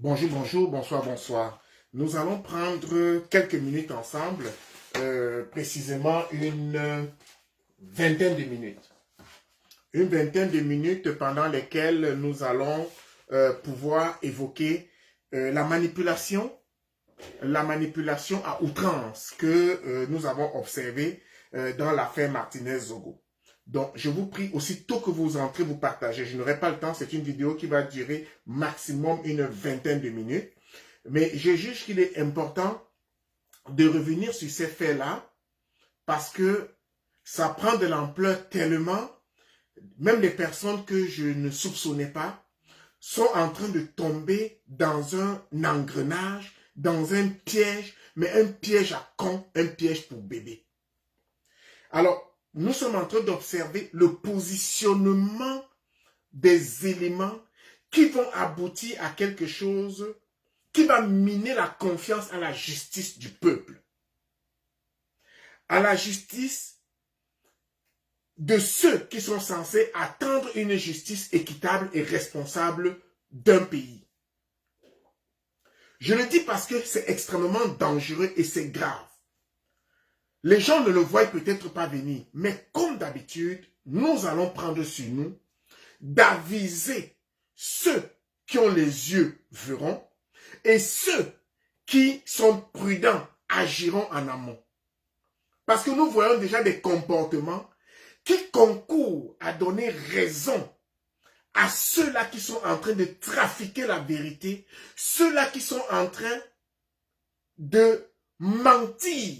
Bonjour, bonjour, bonsoir, bonsoir. Nous allons prendre quelques minutes ensemble, précisément une vingtaine de minutes. Une vingtaine de minutes pendant lesquelles nous allons pouvoir évoquer la manipulation à outrance que nous avons observée dans l'affaire Martinez-Zogo. Donc, je vous prie, aussitôt que vous entrez, vous partagez. Je n'aurai pas le temps, c'est une vidéo qui va durer maximum une vingtaine de minutes. Mais je juge qu'il est important de revenir sur ces faits-là parce que ça prend de l'ampleur tellement, même les personnes que je ne soupçonnais pas sont en train de tomber dans un engrenage, dans un piège, mais un piège à con, un piège pour bébé. Alors, nous sommes en train d'observer le positionnement des éléments qui vont aboutir à quelque chose qui va miner la confiance à la justice du peuple. À la justice de ceux qui sont censés attendre une justice équitable et responsable d'un pays. Je le dis parce que c'est extrêmement dangereux et c'est grave. Les gens ne le voient peut-être pas venir, mais comme d'habitude, nous allons prendre sur nous d'aviser ceux qui ont les yeux verront et ceux qui sont prudents agiront en amont. Parce que nous voyons déjà des comportements qui concourent à donner raison à ceux-là qui sont en train de trafiquer la vérité, ceux-là qui sont en train de mentir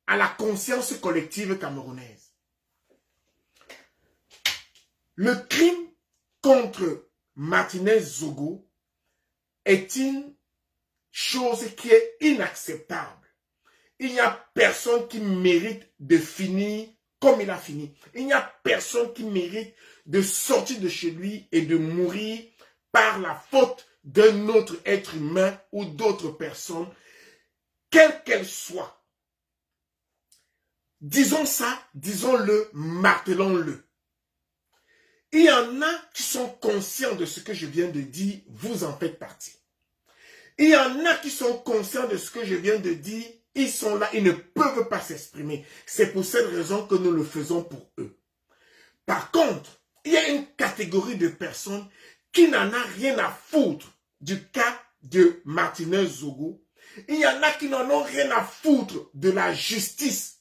à la conscience collective camerounaise. Le crime contre Martinez-Zogo est une chose qui est inacceptable. Il n'y a personne qui mérite de finir comme il a fini. Il n'y a personne qui mérite de sortir de chez lui et de mourir par la faute d'un autre être humain ou d'autres personnes, quelle qu'elle soit. Disons ça, disons-le, martelons-le. Il y en a qui sont conscients de ce que je viens de dire, vous en faites partie. Il y en a qui sont conscients de ce que je viens de dire, ils sont là, ils ne peuvent pas s'exprimer. C'est pour cette raison que nous le faisons pour eux. Par contre, il y a une catégorie de personnes qui n'en a rien à foutre du cas de Martinez-Zogo. Il y en a qui n'en ont rien à foutre de la justice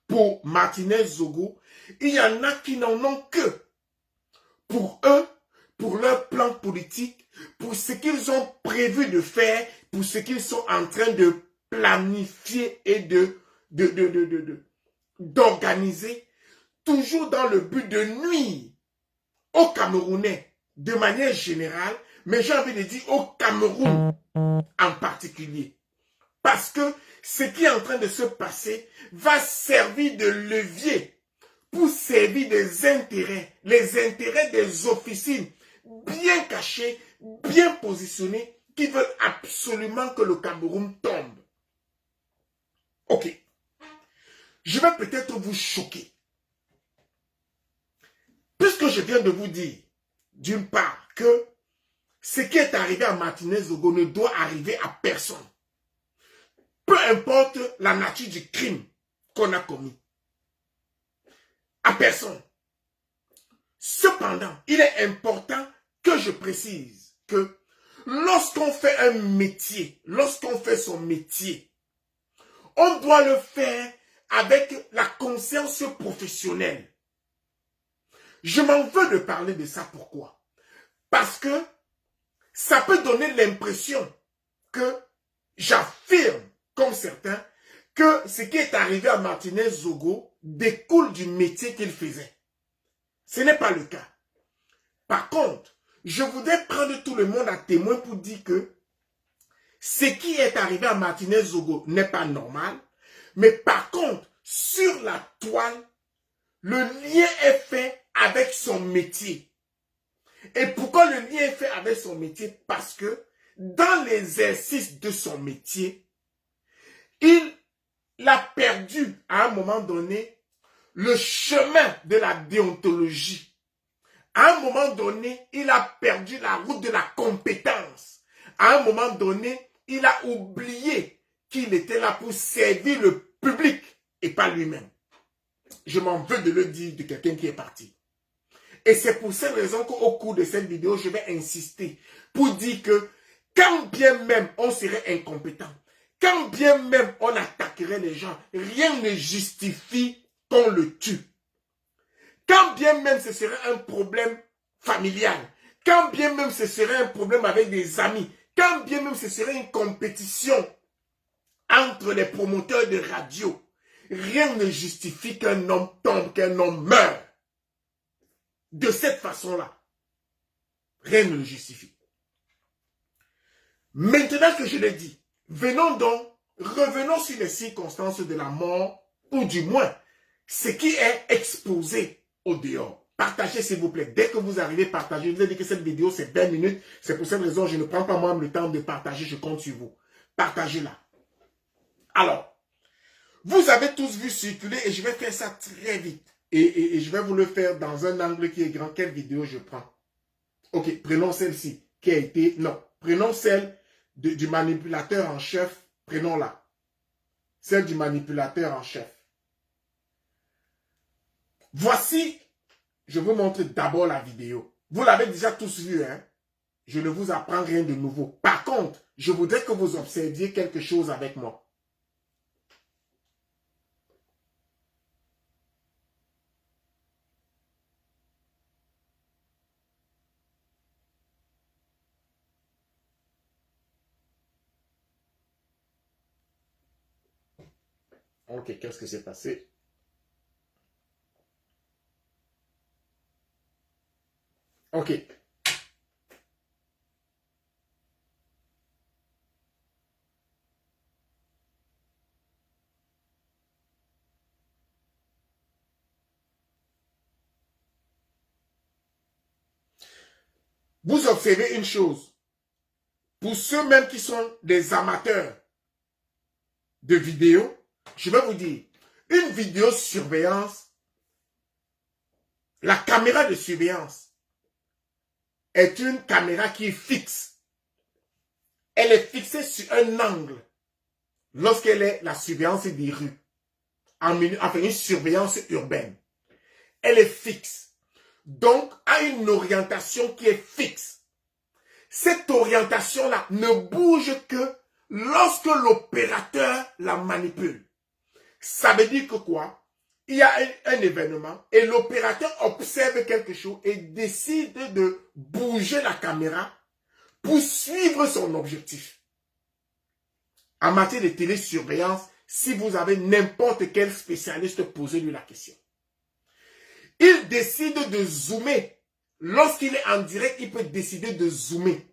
pour Martinez-Zogo. Il y en a qui n'en ont que pour eux, pour leur plan politique, pour ce qu'ils ont prévu de faire, pour ce qu'ils sont en train de planifier et d'organiser, toujours dans le but de nuire aux Camerounais de manière générale, mais j'ai envie de dire au Cameroun en particulier. Parce que ce qui est en train de se passer va servir de levier pour servir des intérêts, les intérêts des officines bien cachées, bien positionnées, qui veulent absolument que le Cameroun tombe. Ok. Je vais peut-être vous choquer. Puisque je viens de vous dire, d'une part, que ce qui est arrivé à Martinez-Zogo ne doit arriver à personne. Peu importe la nature du crime qu'on a commis. À personne. Cependant, il est important que je précise que lorsqu'on fait un métier, lorsqu'on fait son métier, on doit le faire avec la conscience professionnelle. Je m'en veux de parler de ça. Pourquoi? Parce que ça peut donner l'impression que j'affirme, comme certains, que ce qui est arrivé à Martinez-Zogo découle du métier qu'il faisait. Ce n'est pas le cas. Par contre, je voudrais prendre tout le monde à témoin pour dire que ce qui est arrivé à Martinez-Zogo n'est pas normal, mais par contre, sur la toile, le lien est fait avec son métier. Et pourquoi le lien est fait avec son métier? Parce que dans l'exercice de son métier, il a perdu à un moment donné le chemin de la déontologie. À un moment donné, il a perdu la route de la compétence. À un moment donné, il a oublié qu'il était là pour servir le public et pas lui-même. Je m'en veux de le dire de quelqu'un qui est parti. Et c'est pour cette raison qu'au cours de cette vidéo, je vais insister pour dire que quand bien même on serait incompétent, quand bien même on attaquerait les gens, rien ne justifie qu'on le tue. Quand bien même ce serait un problème familial, quand bien même ce serait un problème avec des amis, quand bien même ce serait une compétition entre les promoteurs de radio, rien ne justifie qu'un homme tombe, qu'un homme meure. De cette façon-là, rien ne le justifie. Maintenant que je l'ai dit, revenons sur les circonstances de la mort, ou du moins, ce qui est exposé au dehors. Partagez s'il vous plaît. Dès que vous arrivez, partagez. Je vous ai dit que cette vidéo, c'est 20 minutes. C'est pour cette raison que je ne prends pas moi le temps de partager. Je compte sur vous. Partagez-la. Alors, vous avez tous vu circuler et je vais faire ça très vite. Et je vais vous le faire dans un angle qui est grand. Quelle vidéo je prends? Ok, prenons celle-ci qui a été... Non, prenons celle du manipulateur en chef. Prenons-la. Celle du manipulateur en chef. Voici, je vous montre d'abord la vidéo. Vous l'avez déjà tous vu, hein? Je ne vous apprends rien de nouveau. Par contre, je voudrais que vous observiez quelque chose avec moi. Ok, qu'est-ce que s'est passé? Ok. Vous observez une chose. Pour ceux-mêmes qui sont des amateurs de vidéos, je vais vous dire, une vidéosurveillance, la caméra de surveillance est une caméra qui est fixe. Elle est fixée sur un angle lorsqu'elle est la surveillance des rues, enfin une surveillance urbaine. Elle est fixe. Donc, a une orientation qui est fixe. Cette orientation-là ne bouge que lorsque l'opérateur la manipule. Ça veut dire que quoi? Il y a un événement et l'opérateur observe quelque chose et décide de bouger la caméra pour suivre son objectif. En matière de télésurveillance, si vous avez n'importe quel spécialiste, posez-lui la question. Il décide de zoomer. Lorsqu'il est en direct, il peut décider de zoomer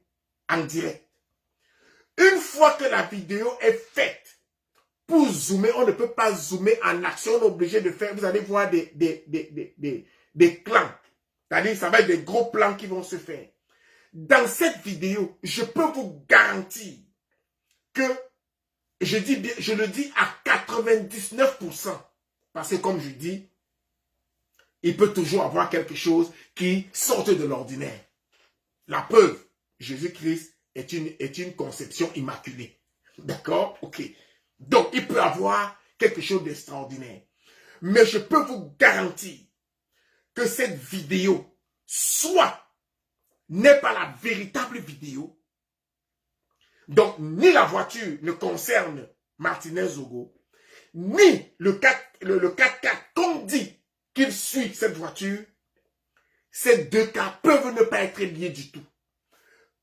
en direct. Une fois que la vidéo est faite, pour zoomer, on ne peut pas zoomer en action, on est obligé de faire, vous allez voir des clans. C'est-à-dire, ça va être des gros plans qui vont se faire. Dans cette vidéo, je peux vous garantir que, je le dis à 99%, parce que comme je dis, il peut toujours avoir quelque chose qui sorte de l'ordinaire. La preuve, Jésus-Christ est une conception immaculée. D'accord? Ok. Donc, il peut avoir quelque chose d'extraordinaire. Mais je peux vous garantir que cette vidéo, soit n'est pas la véritable vidéo, donc ni la voiture ne concerne Martinez Zogo, ni le 4x4 qu'on dit qu'il suit cette voiture, ces deux cas peuvent ne pas être liés du tout.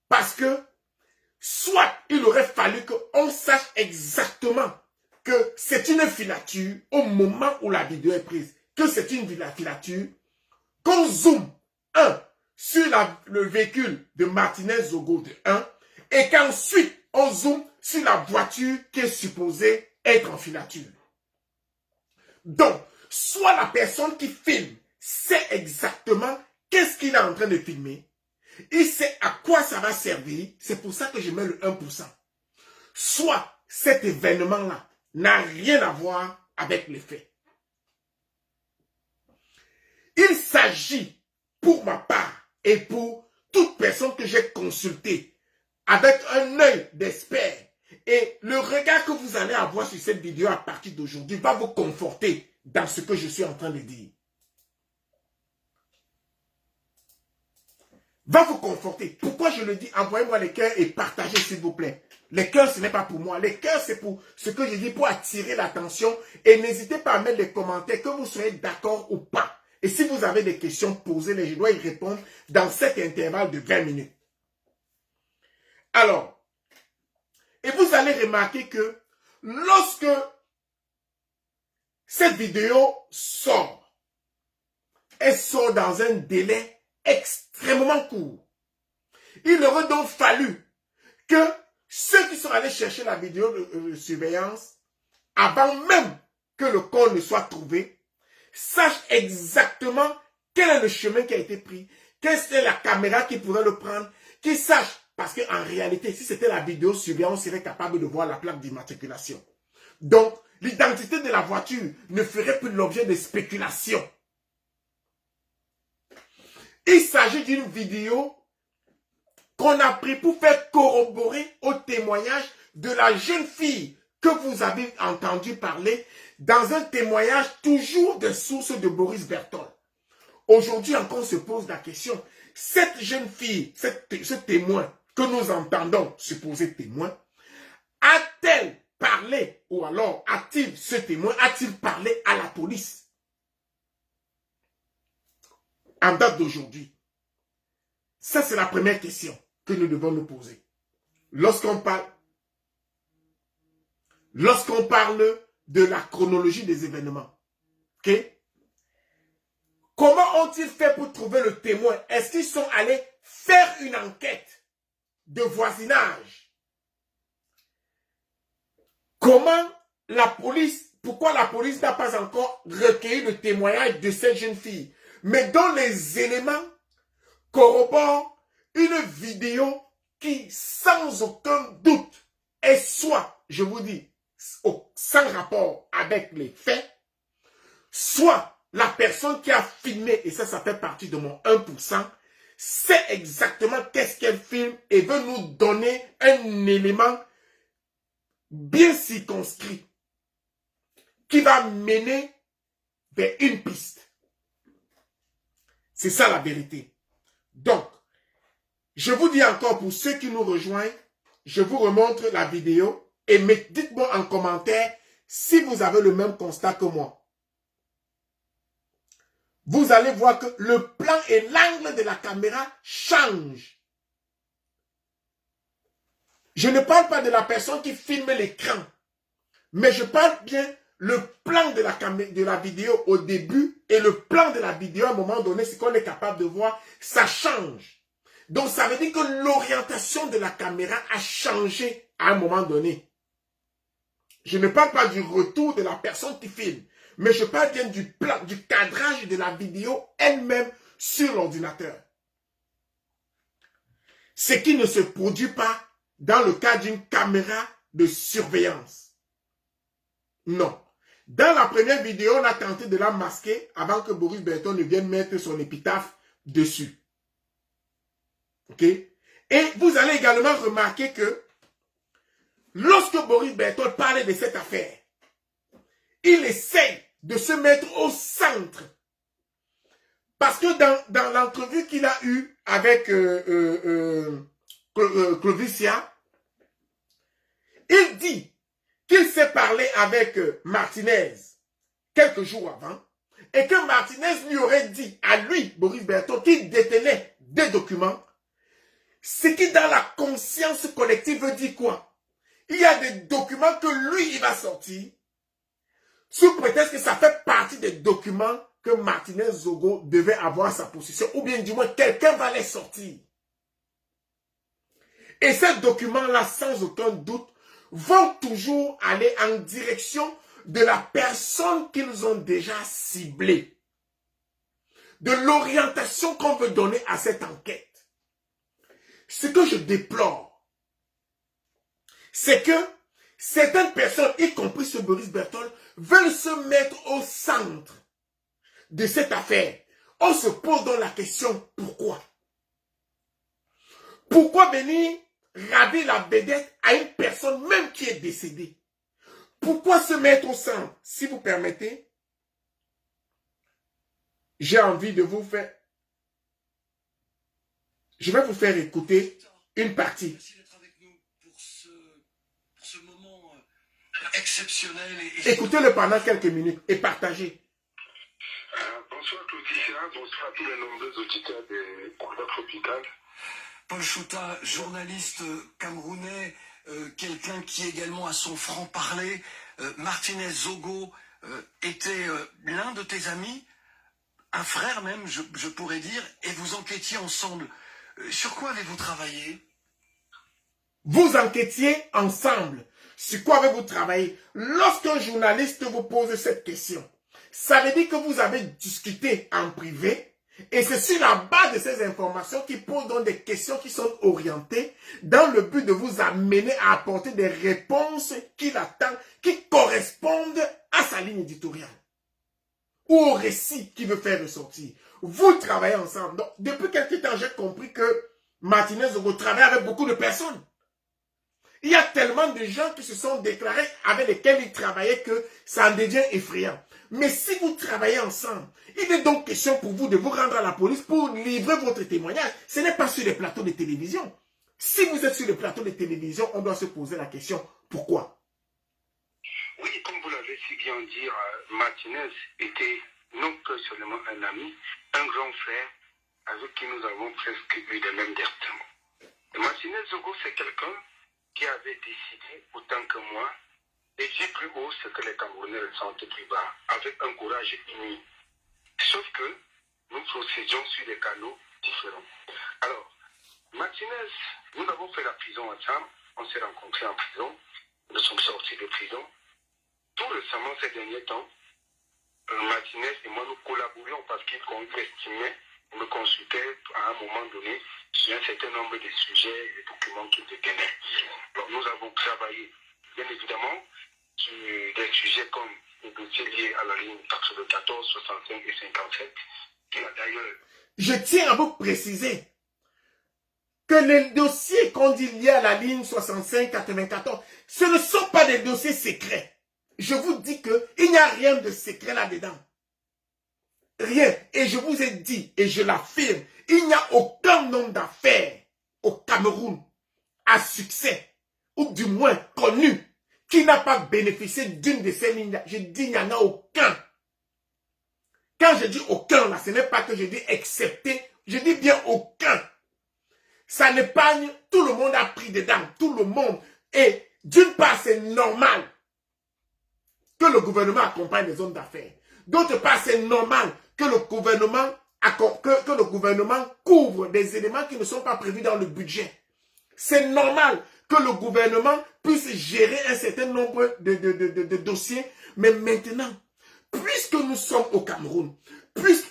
Parce que, soit il aurait fallu qu'on sache exactement que c'est une filature au moment où la vidéo est prise, que c'est une filature, qu'on zoome, sur le véhicule de Martinez Zogo de 1, et qu'ensuite on zoome sur la voiture qui est supposée être en filature. Donc, soit la personne qui filme sait exactement qu'est-ce qu'il est en train de filmer, il sait à quoi ça va servir, c'est pour ça que je mets le 1%. Soit cet événement-là n'a rien à voir avec les faits. Il s'agit, pour ma part et pour toute personne que j'ai consultée avec un œil d'expert. Et le regard que vous allez avoir sur cette vidéo à partir d'aujourd'hui va vous conforter dans ce que je suis en train de dire. Va vous conforter. Pourquoi je le dis? Envoyez-moi les cœurs et partagez s'il vous plaît. Les cœurs, ce n'est pas pour moi. Les cœurs, c'est pour ce que je dis, pour attirer l'attention. Et n'hésitez pas à mettre les commentaires, que vous soyez d'accord ou pas. Et si vous avez des questions, posez-les. Je dois y répondre dans cet intervalle de 20 minutes. Alors, et vous allez remarquer que lorsque cette vidéo sort, elle sort dans un délai extrêmement court. Il aurait donc fallu que ceux qui sont allés chercher la vidéo de surveillance, avant même que le corps ne soit trouvé, sachent exactement quel est le chemin qui a été pris, quelle est la caméra qui pourrait le prendre, qu'ils sachent. Parce qu'en réalité, si c'était la vidéo surveillance, on serait capable de voir la plaque d'immatriculation. Donc, l'identité de la voiture ne ferait plus l'objet de spéculations. Il s'agit d'une vidéo qu'on a pris pour faire corroborer au témoignage de la jeune fille que vous avez entendu parler dans un témoignage toujours de source de Boris Berthold. Aujourd'hui encore, on se pose la question, cette jeune fille, ce témoin que nous entendons supposé témoin, a-t-elle parlé, ou alors ce témoin a-t-il parlé à la police en date d'aujourd'hui? Ça, c'est la première question que nous devons nous poser. Lorsqu'on parle de la chronologie des événements, ok? Comment ont-ils fait pour trouver le témoin? Est-ce qu'ils sont allés faire une enquête de voisinage? Pourquoi la police n'a pas encore recueilli le témoignage de cette jeune fille, mais dont les éléments corroborent une vidéo qui, sans aucun doute, est soit, je vous dis, sans rapport avec les faits, soit la personne qui a filmé, et ça fait partie de mon 1%, sait exactement qu'est-ce qu'elle filme et veut nous donner un élément bien circonscrit qui va mener vers une piste. C'est ça la vérité. Donc, je vous dis encore pour ceux qui nous rejoignent, je vous remontre la vidéo et dites-moi en commentaire si vous avez le même constat que moi. Vous allez voir que le plan et l'angle de la caméra changent. Je ne parle pas de la personne qui filme l'écran, mais je parle bien le plan de la vidéo au début et le plan de la vidéo à un moment donné, ce qu'on est capable de voir, ça change. Donc ça veut dire que l'orientation de la caméra a changé à un moment donné. Je ne parle pas du retour de la personne qui filme, mais je parle bien du plan, du cadrage de la vidéo elle-même sur l'ordinateur. Ce qui ne se produit pas dans le cas d'une caméra de surveillance. Non. Dans la première vidéo, on a tenté de la masquer avant que Boris Berthold ne vienne mettre son épitaphe dessus. Ok? Et vous allez également remarquer que lorsque Boris Berthold parlait de cette affaire, il essaye de se mettre au centre. Parce que dans l'entrevue qu'il a eue avec Clovicia, il dit qu'il s'est parlé avec Martinez quelques jours avant et que Martinez lui aurait dit à lui, Boris Berthold, qu'il détenait des documents, ce qui dans la conscience collective veut dire quoi? Il y a des documents que lui, il va sortir sous prétexte que ça fait partie des documents que Martinez Zogo devait avoir à sa possession, ou bien du moins quelqu'un va les sortir. Et ces documents-là, sans aucun doute, vont toujours aller en direction de la personne qu'ils ont déjà ciblée, de l'orientation qu'on veut donner à cette enquête. Ce que je déplore, c'est que certaines personnes, y compris ce Boris Berthold, veulent se mettre au centre de cette affaire. On se pose donc la question, pourquoi? Pourquoi venir rader la vedette à une personne même qui est décédée. Pourquoi se mettre au centre? Si vous permettez, j'ai envie de vous faire... Je vais vous faire écouter une partie. Merci d'être avec nous pour ce moment exceptionnel. Écoutez-le pendant quelques minutes et partagez. Bonsoir Claudia, bonsoir à tous les nombreux auditeurs de Couleur Tropicale. Paul Chouta, journaliste camerounais, quelqu'un qui également a son franc-parler. Martinez Zogo était l'un de tes amis, un frère même, je pourrais dire, et vous enquêtiez ensemble. Sur quoi avez-vous travaillé? Vous enquêtiez ensemble. Sur quoi avez-vous travaillé? Lorsqu'un journaliste vous pose cette question, ça veut dire que vous avez discuté en privé et c'est sur la base de ces informations qu'il pose donc des questions qui sont orientées dans le but de vous amener à apporter des réponses qu'il attend, qui correspondent à sa ligne éditoriale ou au récit qu'il veut faire ressortir. Vous travaillez ensemble. Donc, depuis quelque temps, j'ai compris que Martinez Zogo travaille avec beaucoup de personnes. Il y a tellement de gens qui se sont déclarés avec lesquels il travaillait que ça en devient effrayant. Mais si vous travaillez ensemble, il est donc question pour vous de vous rendre à la police pour livrer votre témoignage. Ce n'est pas sur les plateaux de télévision. Si vous êtes sur les plateaux de télévision, on doit se poser la question, pourquoi? Oui, comme vous l'avez si bien dit, Martinez était non que seulement un ami, un grand frère avec qui nous avons presque eu les mêmes destins. Martinez Zogo, c'est quelqu'un qui avait décidé, autant que moi, d'élever plus haut ce que les Camerounais ressentent plus bas, avec un courage uni. Sauf que nous procédions sur des canaux différents. Alors, Martinez, nous avons fait la prison ensemble, on s'est rencontrés en prison, nous sommes sortis de prison. Tout récemment, ces derniers temps, Martinez et moi, nous collaborions parce qu'il estimait, me consultait à un moment donné sur un certain nombre de sujets et de documents qu'il détenait. Donc, nous avons travaillé, bien évidemment, sur des sujets comme les dossiers liés à la ligne 94, 65 et 57, qui a d'ailleurs... Je tiens à vous préciser que les dossiers qu'on dit liés à la ligne 65-94, ce ne sont pas des dossiers secrets. Je vous dis qu'il n'y a rien de secret là-dedans. Rien. Et je vous ai dit, et je l'affirme, il n'y a aucun homme d'affaires au Cameroun à succès, ou du moins connu, qui n'a pas bénéficié d'une de ces lignes-là. Je dis, il n'y en a aucun. Quand je dis aucun, là, ce n'est pas que je dis excepté, je dis bien aucun. Ça n'épargne, tout le monde a pris dedans, tout le monde. Et d'une part, c'est normal que le gouvernement accompagne les hommes d'affaires. D'autre part, c'est normal que le gouvernement couvre des éléments qui ne sont pas prévus dans le budget. C'est normal que le gouvernement puisse gérer un certain nombre de dossiers. Mais maintenant, puisque nous sommes au Cameroun,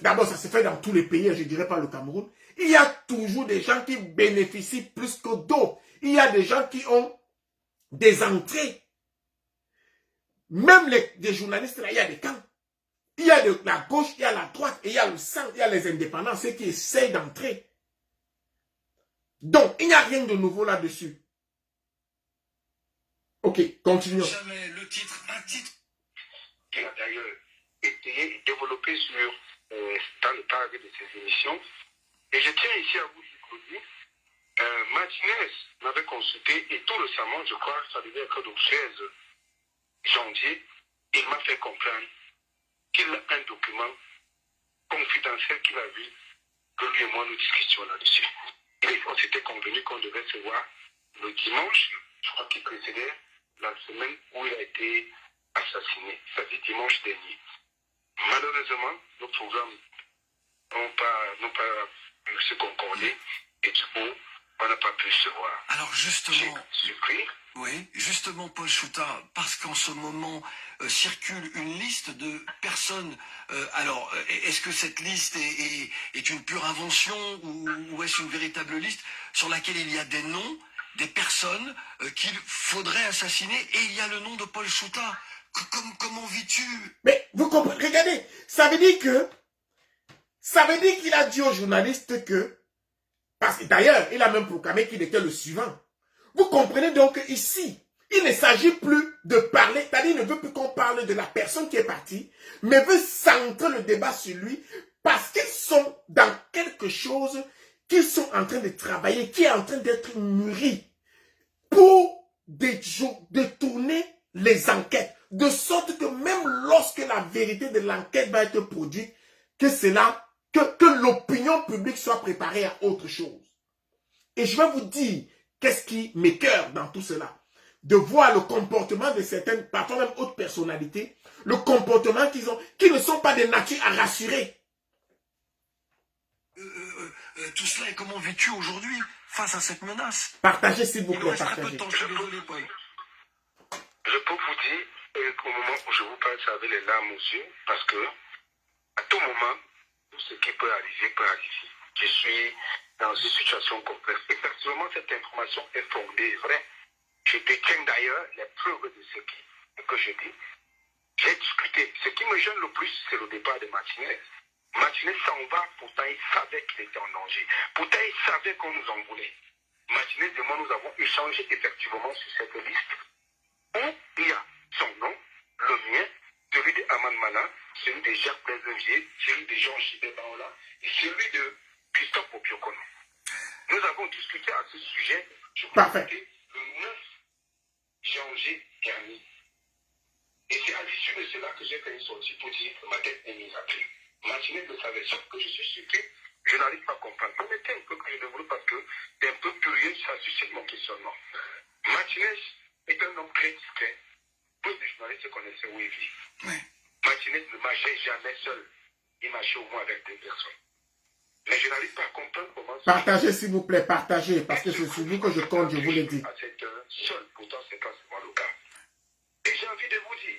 d'abord ça se fait dans tous les pays, je ne dirais pas le Cameroun, il y a toujours des gens qui bénéficient plus que d'autres. Il y a des gens qui ont des entrées. Même des journalistes, là, il y a des camps. Il y a de la gauche, il y a la droite, et il y a le centre, il y a les indépendants, ceux qui essayent d'entrer. Donc, il n'y a rien de nouveau là-dessus. Ok, continuons. Jamais le titre, un titre. Qui a d'ailleurs été développé dans le cadre de ces émissions. Et je tiens ici à vous dire, Martinez m'avait consulté et tout récemment, je crois, ça devait être le 13 janvier, il m'a fait comprendre qu'il a un document confidentiel qu'il a vu, que lui et moi nous discutions là-dessus. Et on s'était convenu qu'on devait se voir le dimanche, je crois qu'il précédait la semaine où il a été assassiné, c'est-à-dire dimanche dernier. Malheureusement, nos programmes n'ont pas pu se concorder et du coup, on n'a pas pu se voir. Alors justement, surpris. Oui, justement, Paul Chouta, parce qu'en ce moment circule une liste de personnes. Alors, est-ce que cette liste est une pure invention ou est-ce une véritable liste sur laquelle il y a des noms, des personnes qu'il faudrait assassiner et il y a le nom de Paul Chouta? Comment vis-tu? Mais vous comprenez, regardez, ça veut dire qu'il a dit aux journalistes que, parce que d'ailleurs, il a même proclamé qu'il était le suivant. Vous comprenez donc ici, il ne s'agit plus de parler, c'est-à-dire il ne veut plus qu'on parle de la personne qui est partie, mais veut centrer le débat sur lui parce qu'ils sont dans quelque chose qu'ils sont en train de travailler, qui est en train d'être mûri pour détourner les enquêtes, de sorte que même lorsque la vérité de l'enquête va être produite, que l'opinion publique soit préparée à autre chose. Et je vais vous dire, qu'est-ce qui m'écoeure dans tout cela? De voir le comportement de certaines, parfois même hautes personnalités, le comportement qu'ils ont, qui ne sont pas de nature à rassurer. Tout cela est comment vis-tu aujourd'hui face à cette menace? Partagez s'il vous Il nous plaît, reste très peu partagez. de temps, je suis désolé, Paul. Je peux vous dire qu'au moment où je vous parle, ça avait les larmes aux yeux, parce que à tout moment, tout ce qui peut arriver peut arriver. Je suis dans une situation complexe. Effectivement, cette information est fondée, vraie. Je détiens d'ailleurs les preuves de ce que je dis. J'ai discuté. Ce qui me gêne le plus, c'est le départ de Martinez. Martinez s'en va, pourtant il savait qu'il était en danger. Pourtant il savait qu'on nous en voulait. Martinez et moi, nous avons échangé effectivement sur cette liste où il y a son nom, le mien, celui de Aman Mana, celui de Jacques Blaise-Vier, celui de Jean Gilbert Baola et celui de Christophe Obiokono. Nous avons discuté à ce sujet, je crois que c'était le 9 janvier dernier. Et c'est à l'issue de cela que j'ai fait une sortie pour dire que ma tête est mise à prix. Martinez le savait, sauf que je suis surpris, je n'arrive pas à comprendre. Permettez un peu que je développe parce que c'est un peu curieux, ça suscite mon questionnement. Martinez est un homme très discret. Peu de journalistes connaissaient où il vit. Oui. Martinez ne marchait jamais seul. Il marchait au moins avec deux personnes. Mais je n'arrive pas à comprendre comment... Partagez s'il vous plaît, partagez, parce que c'est sur vous que je compte, je vous l'ai dit. À cette heure, seul, pourtant c'est pas souvent le cas. Et j'ai envie de vous dire,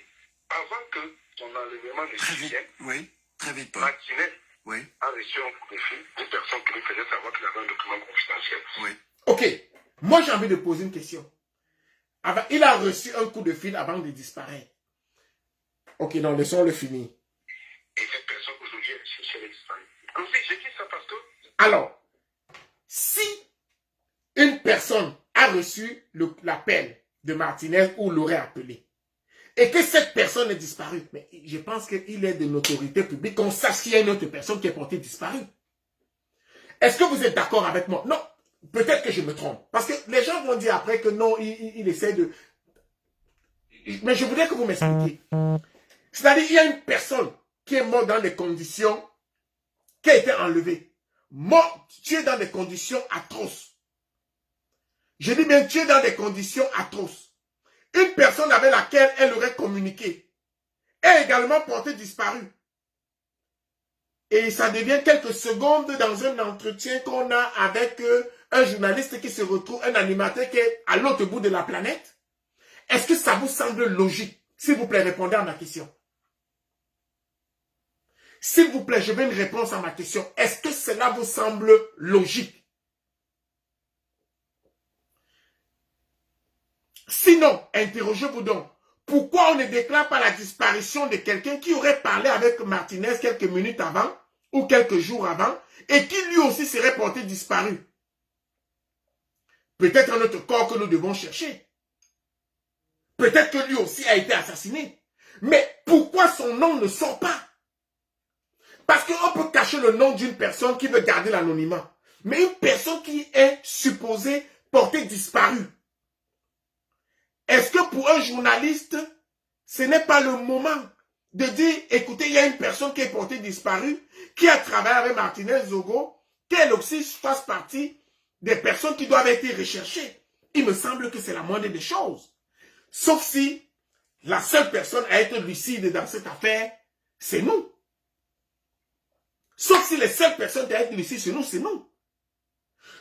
avant que son enlèvement ne Très vite, survienne, oui, très vite, Paul. Martinez Oui, a reçu un coup de fil d'une personne qui lui faisait savoir qu'il avait un document confidentiel. oui. Ok, moi j'ai envie de poser une question. Il a reçu un coup de fil avant de disparaître. Ok, non, laissons-le finir. Et cette personne aujourd'hui est cherchée, elle est disparue. En fait, je dis ça parce que Alors, si une personne a reçu l'appel de Martinez ou l'aurait appelé, et que cette personne est disparue, mais je pense qu'il est de l'autorité publique qu'on sache qu'il y a une autre personne qui est portée disparue. Est-ce que vous êtes d'accord avec moi? Non, peut-être que je me trompe. Parce que les gens vont dire après que non, il essaie de... Mais je voudrais que vous m'expliquiez. C'est-à-dire, il y a une personne qui est morte dans des conditions, qui a été enlevée. Mort, tuée dans des conditions atroces. Je dis bien tuée dans des conditions atroces. Une personne avec laquelle elle aurait communiqué est également portée disparue. Et ça devient quelques secondes dans un entretien qu'on a avec un journaliste qui se retrouve, un animateur qui est à l'autre bout de la planète. Est-ce que ça vous semble logique? S'il vous plaît, répondez à ma question. S'il vous plaît, je veux une réponse à ma question. Est-ce que cela vous semble logique? Sinon, interrogez-vous donc. Pourquoi on ne déclare pas la disparition de quelqu'un qui aurait parlé avec Martinez quelques minutes avant ou quelques jours avant et qui lui aussi serait porté disparu? Peut-être un autre corps que nous devons chercher. Peut-être que lui aussi a été assassiné. Mais pourquoi son nom ne sort pas? Parce qu'on peut cacher le nom d'une personne qui veut garder l'anonymat. Mais une personne qui est supposée porter disparue. Est-ce que pour un journaliste, ce n'est pas le moment de dire, écoutez, il y a une personne qui est portée disparue, qui a travaillé avec Martinez Zogo, qu'elle aussi fasse partie des personnes qui doivent être recherchées. Il me semble que c'est la moindre des choses. Sauf si la seule personne à être lucide dans cette affaire, c'est nous. Sauf si les seules personnes à être lucides sur nous, c'est nous.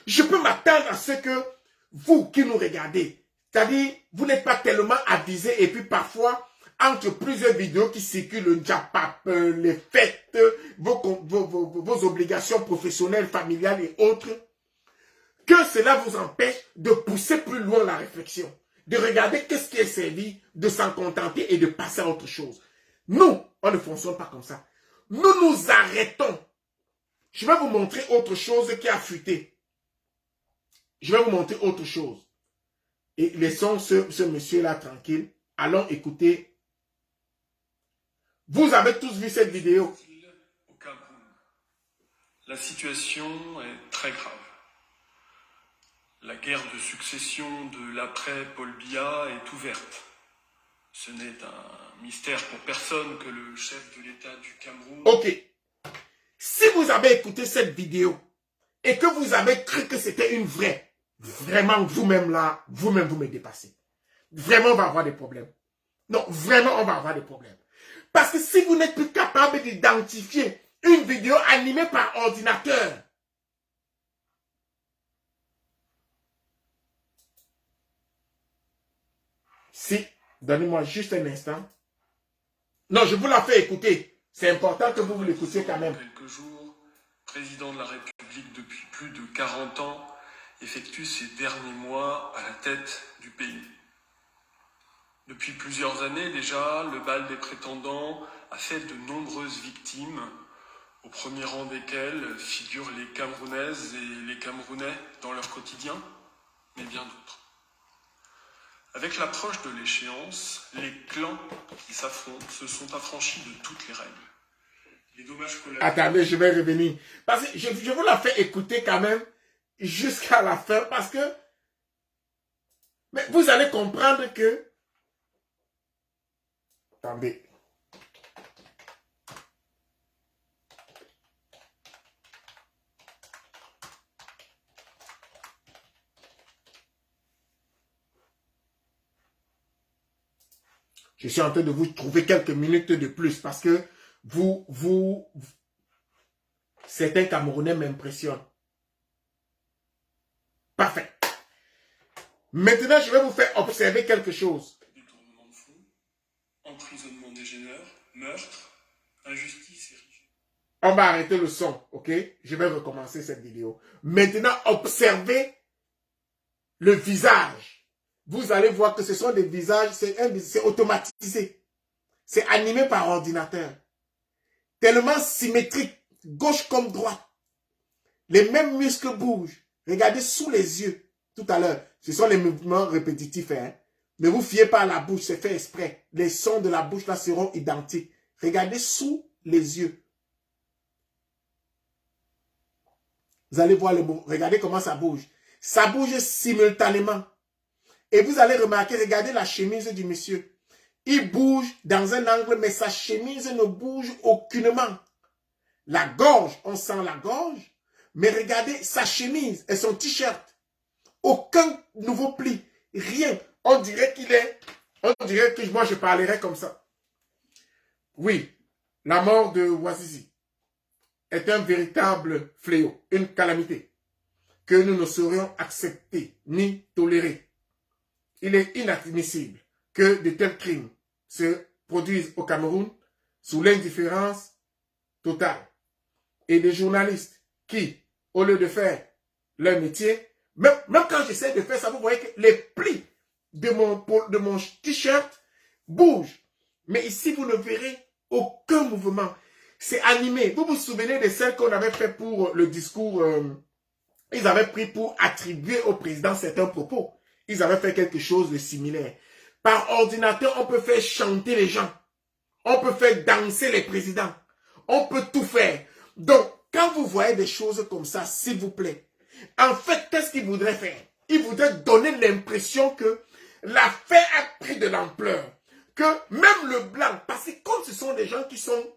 Je peux m'attendre à ce que vous qui nous regardez, c'est-à-dire, vous n'êtes pas tellement avisés et puis parfois, entre plusieurs vidéos qui circulent, le Japap, les fêtes, vos obligations professionnelles, familiales et autres, que cela vous empêche de pousser plus loin la réflexion, de regarder qu'est-ce qui est servi, de s'en contenter et de passer à autre chose. Nous, on ne fonctionne pas comme ça. Nous nous arrêtons. Je vais vous montrer autre chose qui a fuité. Je vais vous montrer autre chose. Et laissons ce monsieur-là tranquille. Allons écouter. Vous avez tous vu cette vidéo. Au Cameroun, la situation est très grave. La guerre de succession de l'après-Paul Biya est ouverte. Ce n'est un mystère pour personne que le chef de l'État du Cameroun... Ok. Si vous avez écouté cette vidéo et que vous avez cru que c'était une vraie, vraiment vous-même là, vous-même vous me dépassez. Vraiment on va avoir des problèmes. Non, vraiment on va avoir des problèmes. Parce que si vous n'êtes plus capable d'identifier une vidéo animée par ordinateur, si, donnez-moi juste un instant. Non, je vous la fais écouter. C'est important que vous l'écoutiez quand même. Quelques jours, président de la République depuis plus de 40 ans, effectue ses derniers mois à la tête du pays. Depuis plusieurs années déjà, le bal des prétendants a fait de nombreuses victimes, au premier rang desquelles figurent les Camerounaises et les Camerounais dans leur quotidien, mais bien d'autres. Avec l'approche de l'échéance, les clans qui s'affrontent se sont affranchis de toutes les règles. Les dommages collatéraux... Attendez, je vais revenir. Parce que je vous la fais écouter quand même jusqu'à la fin parce que mais vous allez comprendre que... Attendez. Je suis en train de vous trouver quelques minutes de plus parce que certains Camerounais m'impressionnent. Parfait. Maintenant, je vais vous faire observer quelque chose. Détournement de fonds, emprisonnement des gêneurs, meurtre, injustice et richesse. On va arrêter le son, ok? Je vais recommencer cette vidéo. Maintenant, observez le visage. Vous allez voir que ce sont des visages, c'est automatisé. C'est animé par ordinateur. Tellement symétrique, gauche comme droite. Les mêmes muscles bougent. Regardez sous les yeux, tout à l'heure. Ce sont les mouvements répétitifs. Hein? Ne vous fiez pas à la bouche, c'est fait exprès. Les sons de la bouche là seront identiques. Regardez sous les yeux. Vous allez voir le mot. Regardez comment ça bouge. Ça bouge simultanément. Et vous allez remarquer, regardez la chemise du monsieur. Il bouge dans un angle, mais sa chemise ne bouge aucunement. La gorge, on sent la gorge. Mais regardez sa chemise et son t-shirt. Aucun nouveau pli. Rien. On dirait que moi je parlerais comme ça. Oui, la mort de Wazizi est un véritable fléau, une calamité que nous ne saurions accepter ni tolérer. Il est inadmissible que de tels crimes se produisent au Cameroun sous l'indifférence totale. Et des journalistes qui, au lieu de faire leur métier, même quand j'essaie de faire ça, vous voyez que les plis de mon t-shirt bougent. Mais ici, vous ne verrez aucun mouvement. C'est animé. Vous vous souvenez de celle qu'on avait fait pour le discours, ils avaient pris pour attribuer au président certains propos. Ils avaient fait quelque chose de similaire. Par ordinateur, on peut faire chanter les gens. On peut faire danser les présidents. On peut tout faire. Donc, quand vous voyez des choses comme ça, s'il vous plaît, en fait, qu'est-ce qu'il voudrait faire? Il voudrait donner l'impression que l'affaire a pris de l'ampleur. Que même le blanc, parce que comme ce sont des gens qui sont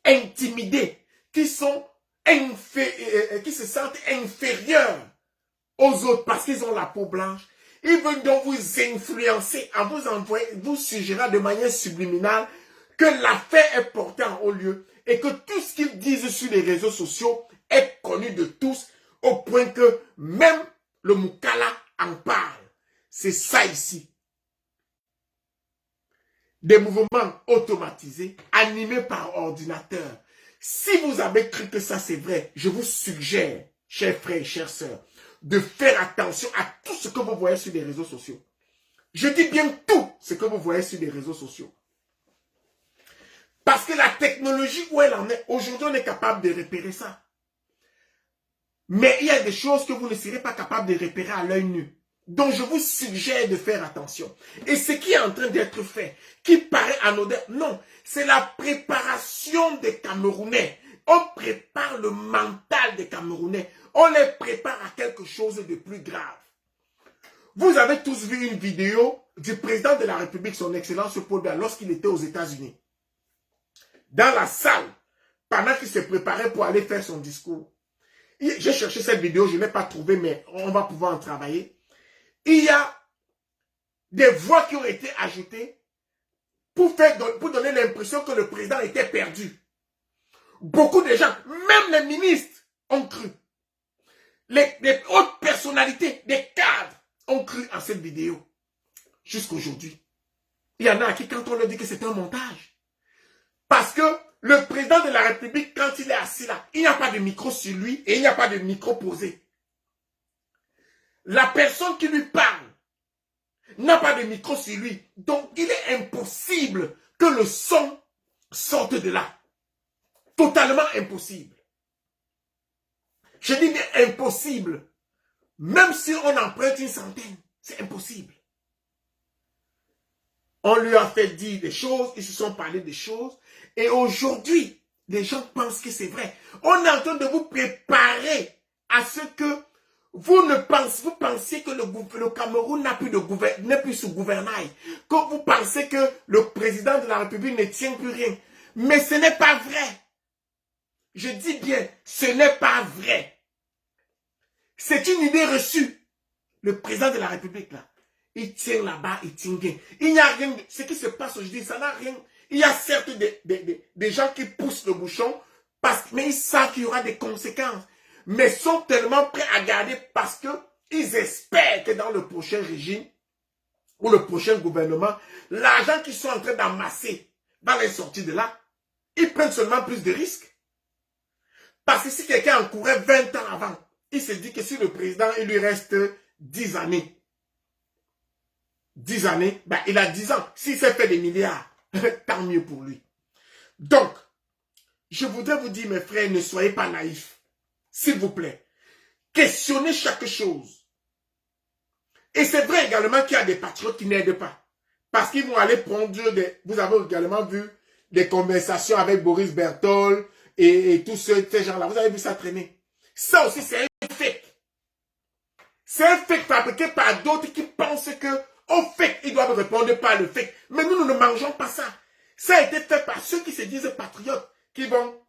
intimidés, qui se sentent inférieurs aux autres parce qu'ils ont la peau blanche, ils veulent donc vous influencer en vous suggérant de manière subliminale que l'affaire est portée en haut lieu et que tout ce qu'ils disent sur les réseaux sociaux est connu de tous au point que même le Moukala en parle. C'est ça ici. Des mouvements automatisés, animés par ordinateur. Si vous avez cru que ça c'est vrai, je vous suggère, chers frères et chères sœurs, de faire attention à tout ce que vous voyez sur les réseaux sociaux. Je dis bien tout ce que vous voyez sur les réseaux sociaux. Parce que la technologie où elle en est, aujourd'hui on est capable de repérer ça. Mais il y a des choses que vous ne serez pas capable de repérer à l'œil nu. dont je vous suggère de faire attention. Et ce qui est en train d'être fait, qui paraît anodin, non, c'est la préparation des Camerounais. On prépare le mental des Camerounais. On les prépare à quelque chose de plus grave. Vous avez tous vu une vidéo du président de la République, son Excellence Paul Biya, lorsqu'il était aux États-Unis. Dans la salle, pendant qu'il se préparait pour aller faire son discours. J'ai cherché cette vidéo, je ne l'ai pas trouvée, mais on va pouvoir en travailler. Il y a des voix qui ont été ajoutées pour donner l'impression que le président était perdu. Beaucoup de gens, même les ministres, ont cru. Les hautes personnalités, des cadres, ont cru à cette vidéo. Jusqu'aujourd'hui. Il y en a à qui, quand on leur dit que c'est un montage. Parce que le président de la République, quand il est assis là, il n'y a pas de micro sur lui et il n'y a pas de micro posé. La personne qui lui parle n'a pas de micro sur lui. Donc, il est impossible que le son sorte de là. Totalement impossible. Je dis bien impossible. Même si on emprunte une centaine, c'est impossible. On lui a fait dire des choses, ils se sont parlé des choses. Et aujourd'hui, les gens pensent que c'est vrai. On est en train de vous préparer à ce que vous pensiez que le Cameroun n'est plus sous gouvernail. Que vous pensez que le président de la République ne tient plus rien. Mais ce n'est pas vrai. Je dis bien, ce n'est pas vrai. C'est une idée reçue. Le président de la République, là, il tient là-bas, il tient bien. Il n'y a rien, ce qui se passe aujourd'hui, ça n'a rien. Il y a certes des gens qui poussent le bouchon, mais ils savent qu'il y aura des conséquences. Mais sont tellement prêts à garder parce qu'ils espèrent que dans le prochain régime ou le prochain gouvernement, l'argent qu'ils sont en train d'amasser va les sortir de là. Ils prennent seulement plus de risques. Parce que si quelqu'un encourait 20 ans avant, il se dit que si le président, il lui reste 10 années, 10 années, ben, il a 10 ans. S'il s'est fait des milliards, tant mieux pour lui. Donc, je voudrais vous dire, mes frères, ne soyez pas naïfs. S'il vous plaît. Questionnez chaque chose. Et c'est vrai également qu'il y a des patriotes qui n'aident pas. Parce qu'ils vont aller prendre des... Vous avez également vu des conversations avec Boris Berthold et tous ces gens-là. Vous avez vu ça traîner. Ça aussi, c'est un fake. C'est un fake fabriqué par d'autres qui pensent que au fake, ils doivent répondre par le fake. Mais nous ne mangeons pas ça. Ça a été fait par ceux qui se disent patriotes, qui vont,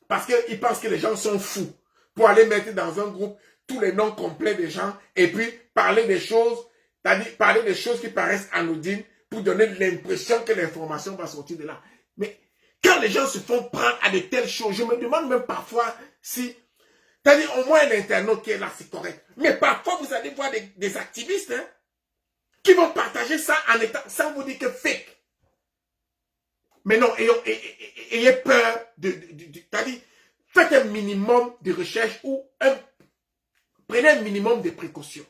parce qu'ils pensent que les gens sont fous, pour aller mettre dans un groupe tous les noms complets des gens, et puis parler des choses, c'est-à-dire parler des choses qui paraissent anodines, pour donner l'impression que l'information va sortir de là. Mais quand les gens se font prendre à de telles choses, je me demande même parfois si, c'est-à-dire au moins l'internaute qui est là, c'est correct. Mais parfois, vous allez voir des activistes, hein, qui vont partager ça en étant, sans vous dire que fake. Mais non, ayez peur c'est-à-dire, faites un minimum de recherche ou prenez un minimum de précautions.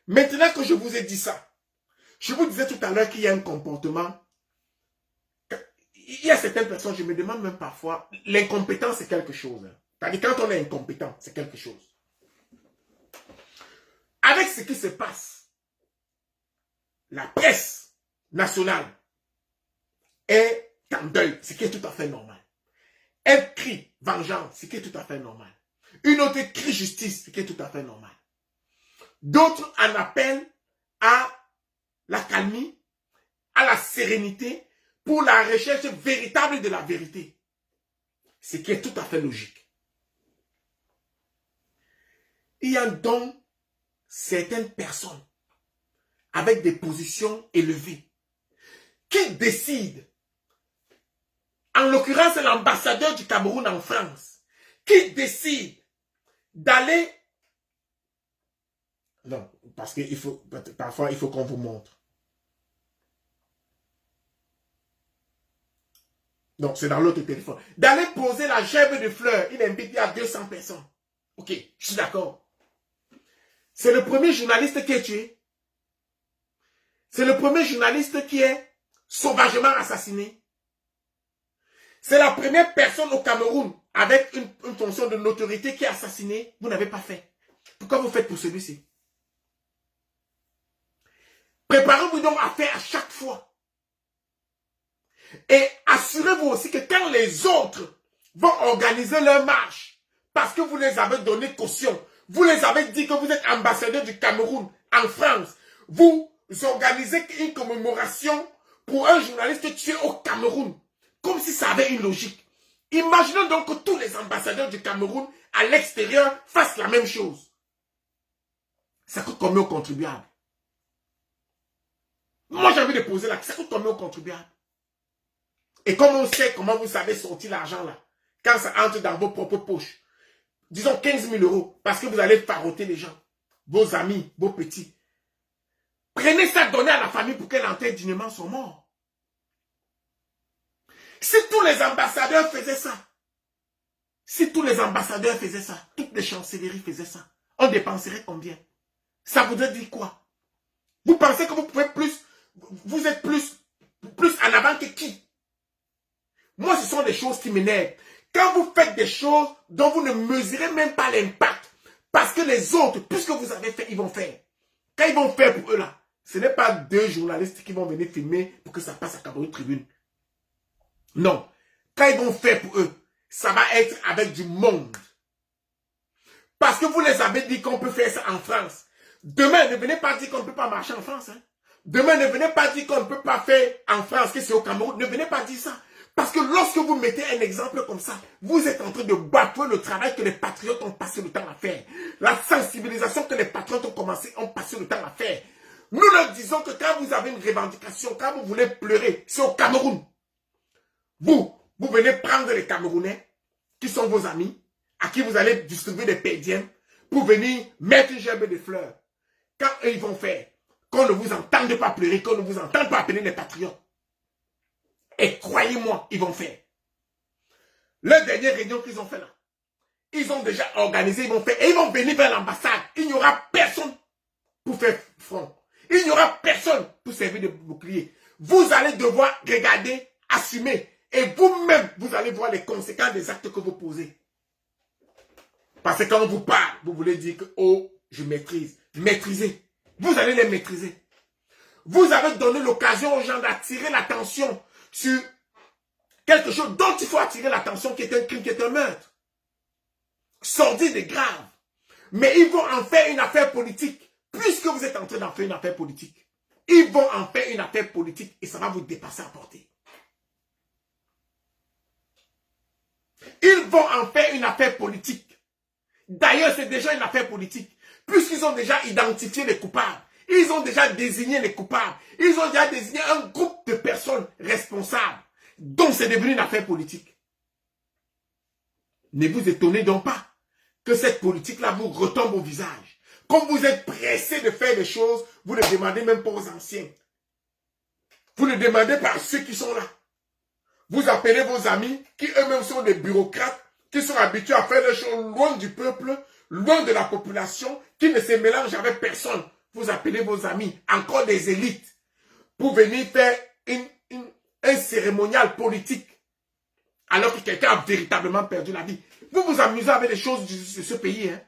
Maintenant que je vous ai dit ça, je vous disais tout à l'heure qu'il y a un comportement. Il y a certaines personnes, je me demande même parfois, l'incompétence c'est quelque chose. C'est-à-dire quand on est incompétent, c'est quelque chose. Avec ce qui se passe, la presse nationale est en deuil, ce qui est tout à fait normal. Elle crie vengeance, ce qui est tout à fait normal. Une autre crie justice, ce qui est tout à fait normal. D'autres en appellent à la calmie, à la sérénité, pour la recherche véritable de la vérité. Ce qui est tout à fait logique. Il y a donc certaines personnes avec des positions élevées qui décident, en l'occurrence l'ambassadeur du Cameroun en France, qui décide d'aller... Non, parce que parfois il faut qu'on vous montre. Non, c'est dans l'autre téléphone. D'aller poser la gerbe de fleurs, il invite à 200 personnes. Ok, je suis d'accord. C'est le premier journaliste qui est tué. C'est le premier journaliste qui est sauvagement assassiné. C'est la première personne au Cameroun avec une fonction de notoriété qui est assassinée. Vous n'avez pas fait. Pourquoi vous faites pour celui-ci? Préparez-vous donc à faire à chaque fois. Et assurez-vous aussi que quand les autres vont organiser leur marche, parce que vous les avez donné caution, vous les avez dit que vous êtes ambassadeur du Cameroun en France, vous organisez une commémoration pour un journaliste tué au Cameroun, comme si ça avait une logique. Imaginons donc que tous les ambassadeurs du Cameroun à l'extérieur fassent la même chose. Ça coûte combien aux contribuables? Moi, j'ai envie de poser la question, ça coûte combien aux contribuables? Et comme on sait comment vous savez sortir l'argent là, quand ça entre dans vos propres poches, disons 15 000 euros, parce que vous allez faroter les gens, vos amis, vos petits. Prenez ça, donnez à la famille pour qu'elle enterre dignement son mort. Si tous les ambassadeurs faisaient ça, si tous les ambassadeurs faisaient ça, toutes les chancelleries faisaient ça, on dépenserait combien? Ça voudrait dire quoi? Vous pensez que vous pouvez plus, vous êtes plus en avant que qui? Moi, ce sont des choses qui m'énervent. Quand vous faites des choses dont vous ne mesurez même pas l'impact, parce que les autres, puisque vous avez fait, ils vont faire. Quand ils vont faire pour eux là, ce n'est pas 2 journalistes qui vont venir filmer pour que ça passe à Cameroun Tribune. Non. Quand ils vont faire pour eux, ça va être avec du monde. Parce que vous les avez dit qu'on peut faire ça en France. Demain, ne venez pas dire qu'on ne peut pas marcher en France. Hein. Demain, ne venez pas dire qu'on ne peut pas faire en France, que c'est au Cameroun. Ne venez pas dire ça. Parce que lorsque vous mettez un exemple comme ça, vous êtes en train de bafouer le travail que les patriotes ont passé le temps à faire. La sensibilisation que les patriotes ont passé le temps à faire. Nous leur disons que quand vous avez une revendication, quand vous voulez pleurer, c'est au Cameroun. Vous venez prendre les Camerounais, qui sont vos amis, à qui vous allez distribuer des pédiens, pour venir mettre une gerbe de fleurs. Quand eux, ils vont faire, qu'on ne vous entende pas pleurer, qu'on ne vous entende pas appeler les patriotes. Et croyez-moi, ils vont faire. Leur dernière réunion qu'ils ont fait là, ils ont déjà organisé, ils vont faire, et ils vont venir vers l'ambassade. Il n'y aura personne pour faire front. Il n'y aura personne pour servir de bouclier. Vous allez devoir regarder, assumer. Et vous-même, vous allez voir les conséquences des actes que vous posez. Parce que quand on vous parle, vous voulez dire que, oh, je maîtrise. Maîtrisez. Vous allez les maîtriser. Vous avez donné l'occasion aux gens d'attirer l'attention sur quelque chose dont il faut attirer l'attention, qui est un crime, qui est un meurtre. Sordide et grave. Mais ils vont en faire une affaire politique. Puisque vous êtes en train d'en faire une affaire politique. Ils vont en faire une affaire politique et ça va vous dépasser à portée. Ils vont en faire une affaire politique. D'ailleurs, c'est déjà une affaire politique. Puisqu'ils ont déjà identifié les coupables. Ils ont déjà désigné les coupables. Ils ont déjà désigné un groupe de personnes responsables. Donc, c'est devenu une affaire politique. Ne vous étonnez donc pas que cette politique-là vous retombe au visage. Comme vous êtes pressé de faire des choses, vous ne demandez même pas aux anciens. Vous ne demandez pas à ceux qui sont là. Vous appelez vos amis qui eux-mêmes sont des bureaucrates, qui sont habitués à faire des choses loin du peuple, loin de la population, qui ne se mélangent avec personne. Vous appelez vos amis, encore des élites, pour venir faire un cérémonial politique, alors que quelqu'un a véritablement perdu la vie. Vous vous amusez avec les choses de ce pays, hein?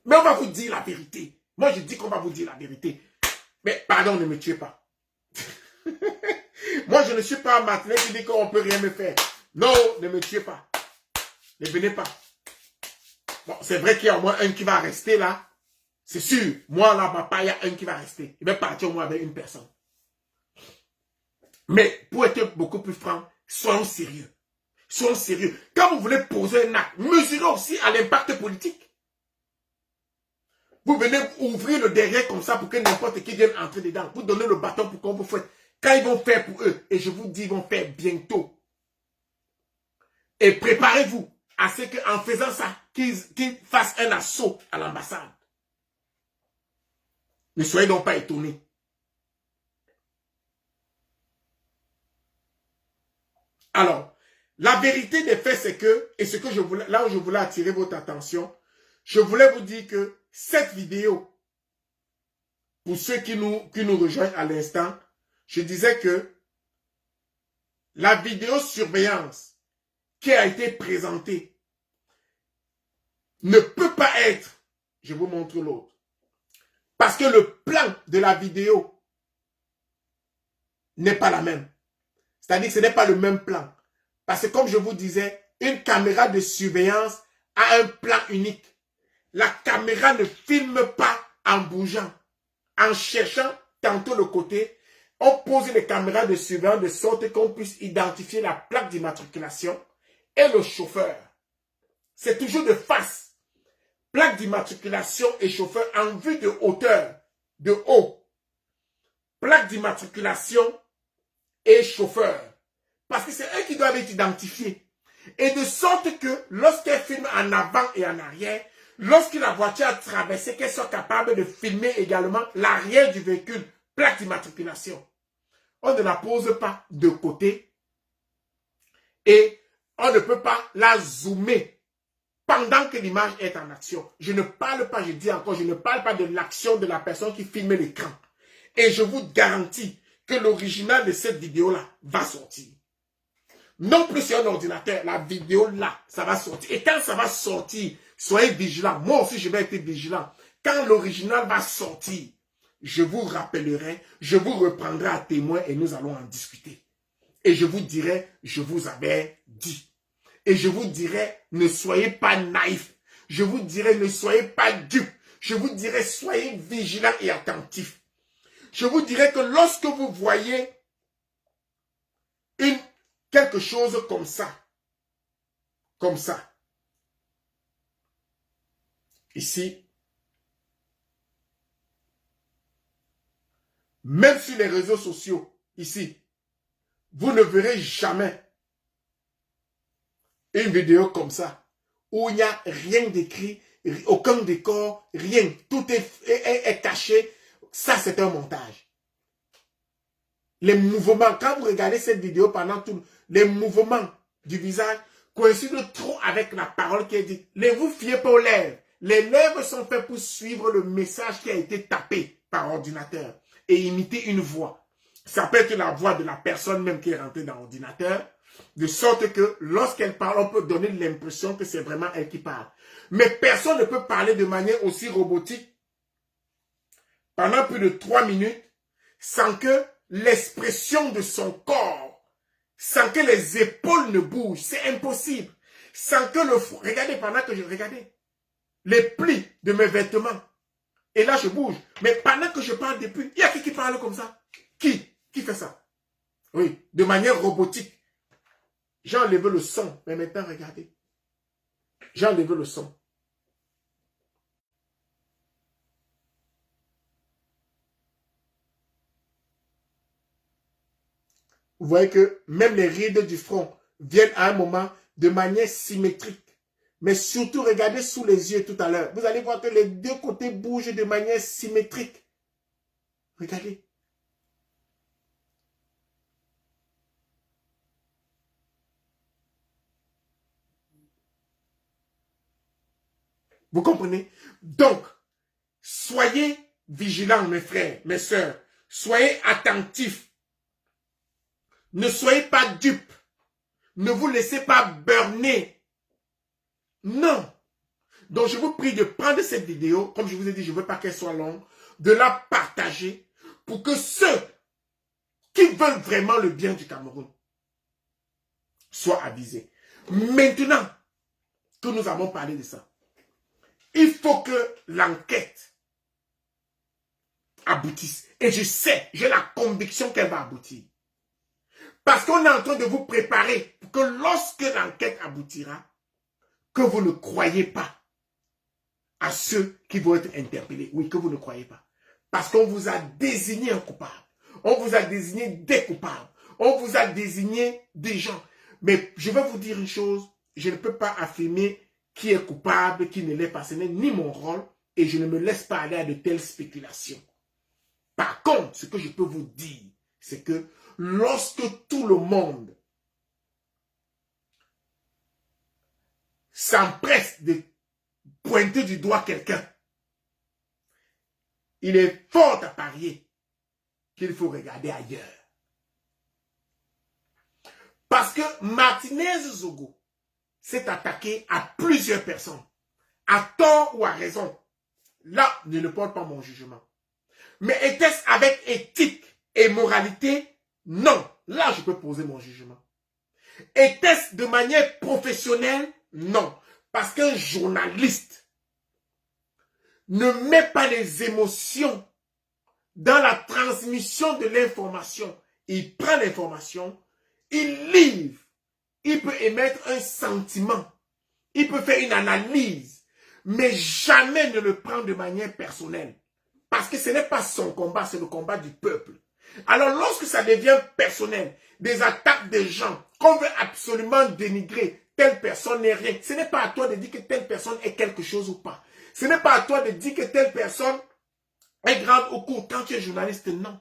Mais on va vous dire la vérité. Moi, je dis qu'on va vous dire la vérité. Mais pardon, ne me tuez pas. Moi, je ne suis pas un matelas qui dit qu'on ne peut rien me faire. Non, ne me tuez pas. Ne venez pas. Bon, c'est vrai qu'il y a au moins un qui va rester là. C'est sûr. Moi, là, papa, il y a un qui va rester. Il va partir au moins avec une personne. Mais pour être beaucoup plus franc, soyons sérieux. Soyons sérieux. Quand vous voulez poser un acte, mesurez aussi à l'impact politique. Vous venez ouvrir le derrière comme ça pour que n'importe qui vienne entrer dedans. Vous donnez le bâton pour qu'on vous fouette. Quand ils vont faire pour eux, et je vous dis, ils vont faire bientôt. Et préparez-vous à ce qu'en faisant ça, qu'ils fassent un assaut à l'ambassade. Ne soyez donc pas étonnés. Alors, la vérité des faits, c'est que, et ce que je voulais, là où je voulais attirer votre attention, je voulais vous dire que cette vidéo, pour ceux qui nous rejoignent à l'instant, je disais que la vidéosurveillance qui a été présentée ne peut pas être, je vous montre l'autre, parce que le plan de la vidéo n'est pas la même. C'est-à-dire que ce n'est pas le même plan. Parce que comme je vous disais, une caméra de surveillance a un plan unique. La caméra ne filme pas en bougeant, en cherchant tantôt le côté. On pose les caméras de surveillance de sorte qu'on puisse identifier la plaque d'immatriculation et le chauffeur. C'est toujours de face. Plaque d'immatriculation et chauffeur en vue de hauteur, de haut. Plaque d'immatriculation et chauffeur. Parce que c'est eux qui doivent être identifiés. Et de sorte que lorsqu'elle filme en avant et en arrière, lorsque la voiture a traversé, qu'elle soit capable de filmer également l'arrière du véhicule, plaque d'immatriculation. On ne la pose pas de côté et on ne peut pas la zoomer pendant que l'image est en action. Je ne parle pas, je dis encore, je ne parle pas de l'action de la personne qui filme l'écran. Et je vous garantis que l'original de cette vidéo-là va sortir. Non plus sur un ordinateur, la vidéo là, ça va sortir. Et quand ça va sortir, soyez vigilants. Moi aussi, je vais être vigilant. Quand l'original va sortir, je vous rappellerai, je vous reprendrai à témoin et nous allons en discuter. Et je vous dirai, je vous avais dit. Et je vous dirai, ne soyez pas naïfs. Je vous dirai, ne soyez pas dupes. Je vous dirai, soyez vigilants et attentifs. Je vous dirai que lorsque vous voyez quelque chose comme ça, ici, même sur les réseaux sociaux, ici, vous ne verrez jamais une vidéo comme ça, où il n'y a rien d'écrit, aucun décor, rien, tout est caché. Ça, c'est un montage. Les mouvements, quand vous regardez cette vidéo pendant tout, les mouvements du visage coïncident trop avec la parole qui est dite. Ne vous fiez pas aux lèvres. Les lèvres sont faites pour suivre le message qui a été tapé par ordinateur et imiter une voix. Ça peut être la voix de la personne même qui est rentrée dans l'ordinateur, de sorte que lorsqu'elle parle, on peut donner l'impression que c'est vraiment elle qui parle. Mais personne ne peut parler de manière aussi robotique pendant plus de 3 minutes sans que l'expression de son corps, sans que les épaules ne bougent. C'est impossible. Sans que regardez, pendant que je regardais les plis de mes vêtements. Et là, je bouge. Mais pendant que je parle depuis, il y a qui parle comme ça? Qui fait ça? Oui, de manière robotique. J'ai enlevé le son. Mais maintenant, regardez. J'ai enlevé le son. Vous voyez que même les rides du front viennent à un moment de manière symétrique. Mais surtout, regardez sous les yeux tout à l'heure. Vous allez voir que les deux côtés bougent de manière symétrique. Regardez. Vous comprenez? Donc, soyez vigilants, mes frères, mes sœurs. Soyez attentifs. Ne soyez pas dupes. Ne vous laissez pas burner. Non. Donc, je vous prie de prendre cette vidéo. Comme je vous ai dit, je ne veux pas qu'elle soit longue. De la partager pour que ceux qui veulent vraiment le bien du Cameroun soient avisés. Maintenant que nous avons parlé de ça, il faut que l'enquête aboutisse. Et je sais, j'ai la conviction qu'elle va aboutir. Parce qu'on est en train de vous préparer pour que lorsque l'enquête aboutira, que vous ne croyez pas à ceux qui vont être interpellés. Oui, que vous ne croyez pas. Parce qu'on vous a désigné un coupable. On vous a désigné des coupables. On vous a désigné des gens. Mais je vais vous dire une chose, je ne peux pas affirmer qui est coupable, qui ne l'est pas. Ce n'est ni mon rôle et je ne me laisse pas aller à de telles spéculations. Par contre, ce que je peux vous dire, c'est que lorsque tout le monde s'empresse de pointer du doigt quelqu'un, il est fort à parier qu'il faut regarder ailleurs. Parce que Martinez Zogo s'est attaqué à plusieurs personnes, à tort ou à raison. Là, je ne porte pas mon jugement. Mais était-ce avec éthique et moralité Non. Là, je peux poser mon jugement. Était-ce de manière professionnelle? Non. Parce qu'un journaliste ne met pas les émotions dans la transmission de l'information. Il prend l'information, il livre, il peut émettre un sentiment, il peut faire une analyse, mais jamais ne le prend de manière personnelle. Parce que ce n'est pas son combat, c'est le combat du peuple. Alors lorsque ça devient personnel, des attaques des gens, qu'on veut absolument dénigrer, telle personne n'est rien, ce n'est pas à toi de dire que telle personne est quelque chose ou pas. Ce n'est pas à toi de dire que telle personne est grande ou courte. Quand tu es journaliste, non.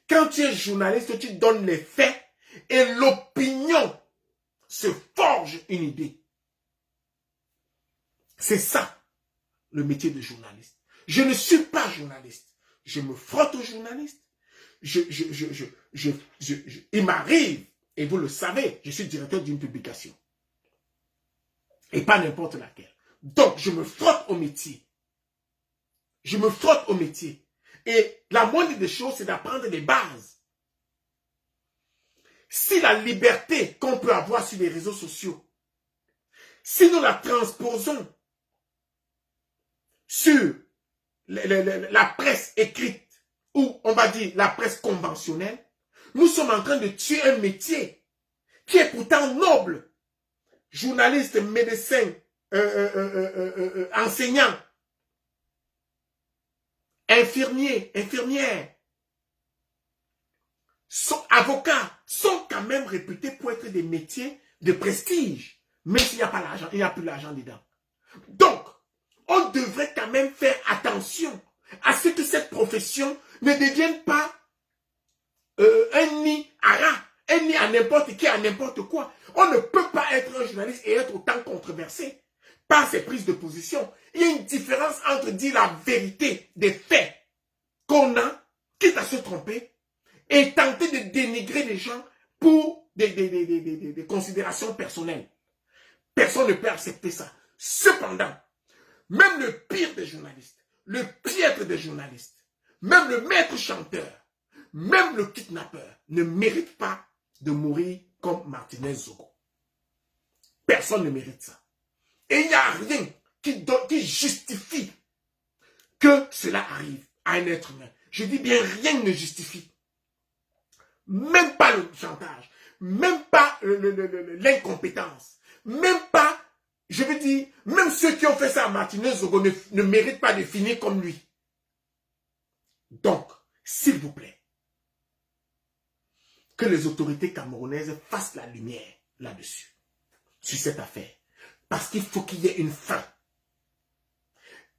Quand tu es journaliste, tu donnes les faits et l'opinion se forge une idée. C'est ça, le métier de journaliste. Je ne suis pas journaliste. Je me frotte aux journalistes. Il m'arrive, et vous le savez, je suis directeur d'une publication. Et pas n'importe laquelle. Donc, je me frotte au métier. Je me frotte au métier. Et la moindre des choses, c'est d'apprendre les bases. Si la liberté qu'on peut avoir sur les réseaux sociaux, si nous la transposons sur la presse écrite, ou on va dire la presse conventionnelle, nous sommes en train de tuer un métier qui est pourtant noble. Journaliste, médecin, enseignant, infirmier, infirmière, avocats sont quand même réputés pour être des métiers de prestige, même s'il n'y a pas l'argent, il n'y a plus l'argent dedans. Donc, on devrait quand même faire attention à ce que cette profession ne devienne pas un nid à rats, un nid à n'importe qui, à n'importe quoi. On ne peut pas être un journaliste et être autant controversé par ses prises de position. Il y a une différence entre dire la vérité des faits qu'on a, quitte à se tromper, et tenter de dénigrer les gens pour des considérations personnelles. Personne ne peut accepter ça. Cependant, même le pire des journalistes, le piètre des journalistes, même le maître chanteur, même le kidnappeur ne mérite pas de mourir comme Martinez Zogo. Personne ne mérite ça. Et il n'y a rien qui justifie que cela arrive à un être humain. Je dis bien rien ne justifie. Même pas le chantage, même pas l'incompétence, même pas, je veux dire, même ceux qui ont fait ça à Martinez Zogo ne méritent pas de finir comme lui. Donc, s'il vous plaît, que les autorités camerounaises fassent la lumière là-dessus, sur cette affaire. Parce qu'il faut qu'il y ait une fin.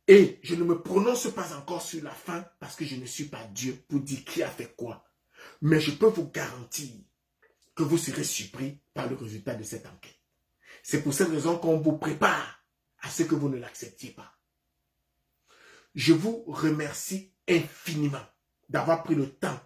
Et je ne me prononce pas encore sur la fin parce que je ne suis pas Dieu pour dire qui a fait quoi. Mais je peux vous garantir que vous serez surpris par le résultat de cette enquête. C'est pour cette raison qu'on vous prépare à ce que vous ne l'acceptiez pas. Je vous remercie infiniment d'avoir pris le temps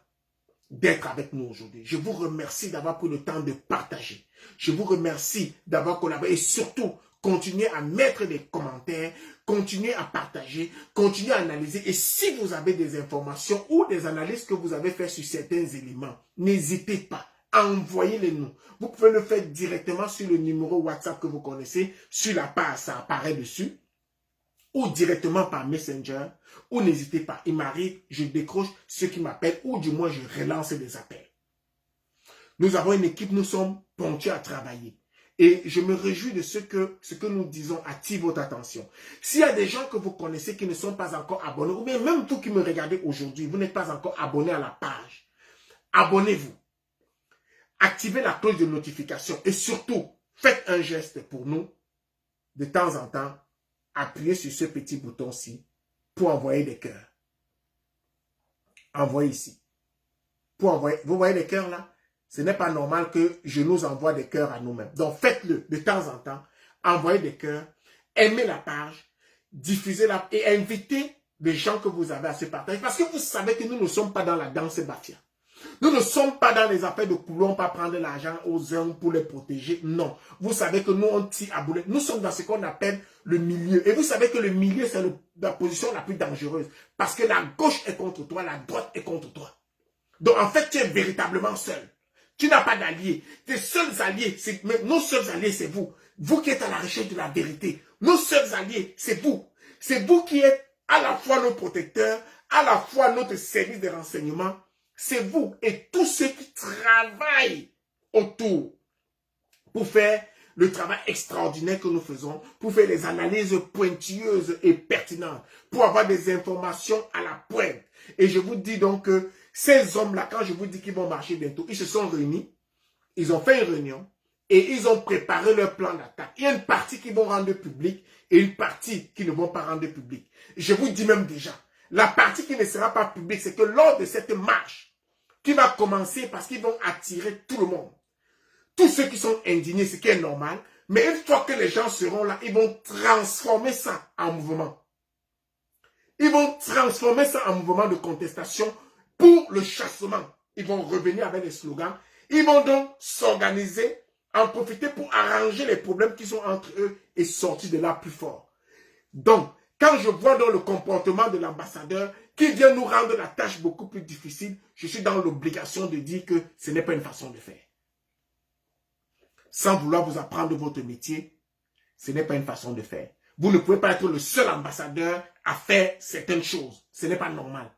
d'être avec nous aujourd'hui. Je vous remercie d'avoir pris le temps de partager. Je vous remercie d'avoir collaboré et surtout, continuez à mettre des commentaires, continuez à partager, continuez à analyser. Et si vous avez des informations ou des analyses que vous avez faites sur certains éléments, n'hésitez pas, envoyez-les nous. Vous pouvez le faire directement sur le numéro WhatsApp que vous connaissez, sur la page, ça apparaît dessus, ou directement par Messenger, ou n'hésitez pas, il m'arrive, je décroche ceux qui m'appellent, ou du moins je relance des appels. Nous avons une équipe, nous sommes ponctués à travailler. Et je me réjouis de ce que nous disons attire votre attention. S'il y a des gens que vous connaissez qui ne sont pas encore abonnés, ou bien même vous qui me regardez aujourd'hui, vous n'êtes pas encore abonné à la page, abonnez-vous. Activez la cloche de notification et surtout, faites un geste pour nous. De temps en temps, appuyez sur ce petit bouton-ci pour envoyer des cœurs. Envoyez ici. Pour envoyer, vous voyez les cœurs là? Ce n'est pas normal que je nous envoie des cœurs à nous-mêmes. Donc faites-le de temps en temps. Envoyez des cœurs. Aimez la page. Diffusez-la et invitez les gens que vous avez à se partager. Parce que vous savez que nous ne sommes pas dans la danse bafia. Nous ne sommes pas dans les affaires de coulons, pas prendre l'argent aux uns pour les protéger. Non. Vous savez que nous, on tire à boulet. Nous sommes dans ce qu'on appelle le milieu. Et vous savez que le milieu, c'est la position la plus dangereuse. Parce que la gauche est contre toi, la droite est contre toi. Donc en fait, tu es véritablement seul. Tu n'as pas d'alliés. Tes seuls alliés, nos seuls alliés, c'est vous. Vous qui êtes à la recherche de la vérité. Nos seuls alliés, c'est vous. C'est vous qui êtes à la fois nos protecteurs, à la fois notre service de renseignement. C'est vous et tous ceux qui travaillent autour pour faire le travail extraordinaire que nous faisons, pour faire les analyses pointueuses et pertinentes, pour avoir des informations à la pointe. Et je vous dis donc que ces hommes-là, quand je vous dis qu'ils vont marcher bientôt, ils se sont réunis, ils ont fait une réunion et ils ont préparé leur plan d'attaque. Il y a une partie qu'ils vont rendre publique et une partie qu'ils ne vont pas rendre publique. Je vous dis même déjà, la partie qui ne sera pas publique, c'est que lors de cette marche, qui va commencer parce qu'ils vont attirer tout le monde, tous ceux qui sont indignés, ce qui est normal, mais une fois que les gens seront là, ils vont transformer ça en mouvement. Ils vont transformer ça en mouvement de contestation pour le chassement. Ils vont revenir avec des slogans. Ils vont donc s'organiser, en profiter pour arranger les problèmes qui sont entre eux et sortir de là plus fort. Donc, quand je vois dans le comportement de l'ambassadeur qui vient nous rendre la tâche beaucoup plus difficile, je suis dans l'obligation de dire que ce n'est pas une façon de faire. Sans vouloir vous apprendre votre métier, ce n'est pas une façon de faire. Vous ne pouvez pas être le seul ambassadeur à faire certaines choses. Ce n'est pas normal.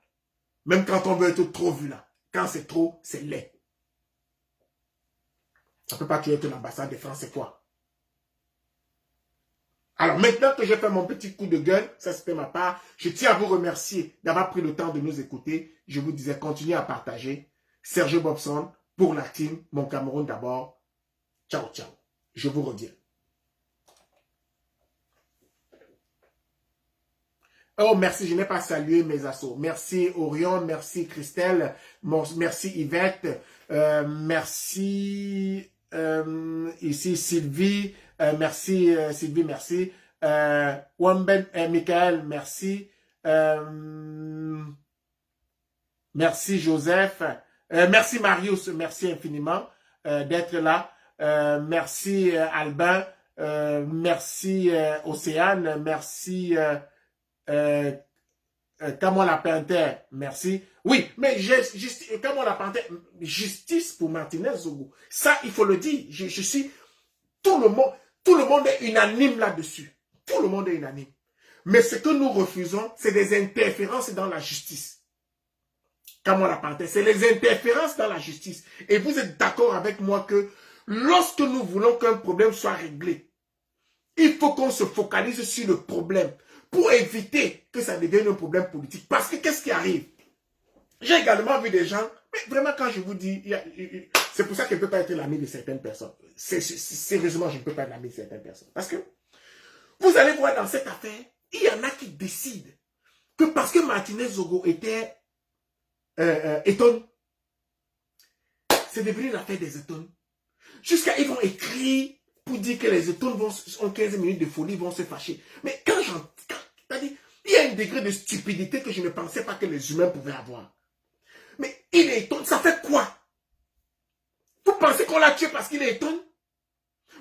Même quand on veut être trop vu là. Quand c'est trop, c'est laid. Ça ne peut pas tuer l'ambassade de France, c'est quoi? Alors maintenant que j'ai fait mon petit coup de gueule, ça se fait ma part, je tiens à vous remercier d'avoir pris le temps de nous écouter. Je vous disais, continuez à partager. Serge Bobson, pour la team, mon Cameroun d'abord. Ciao, ciao. Je vous reviens. Oh, merci, je n'ai pas salué mes assos. Merci Orion, merci Christelle, merci Yvette, merci ici Sylvie, merci Sylvie, merci. Wamben, Michael, merci. Merci Joseph, merci Marius, merci infiniment d'être là. Merci Albin, merci Océane, merci Kamola Pinter, merci. Oui, mais Kamola Pinter, justice pour Martinez Zogo. Ça, il faut le dire. Je suis tout le monde est unanime là-dessus. Tout le monde est unanime. Mais ce que nous refusons, c'est des interférences dans la justice. Kamola Pinter, c'est les interférences dans la justice. Et vous êtes d'accord avec moi que lorsque nous voulons qu'un problème soit réglé, il faut qu'on se focalise sur le problème pour éviter que ça devienne un problème politique. Parce que qu'est-ce qui arrive? J'ai également vu des gens, mais vraiment quand je vous dis, c'est pour ça que je ne peux pas être l'ami de certaines personnes. Sérieusement, je ne peux pas être l'ami de certaines personnes. Parce que vous allez voir dans cette affaire, il y en a qui décident que parce que Martinez Zogo était étonne, c'est devenu l'affaire des étonnes. Jusqu'à ils vont écrire pour dire que les étonnes ont 15 minutes de folie, vont se fâcher. Mais quand il y a un degré de stupidité que je ne pensais pas que les humains pouvaient avoir. Mais il est étonne, ça fait quoi? Vous pensez qu'on l'a tué parce qu'il est étonne?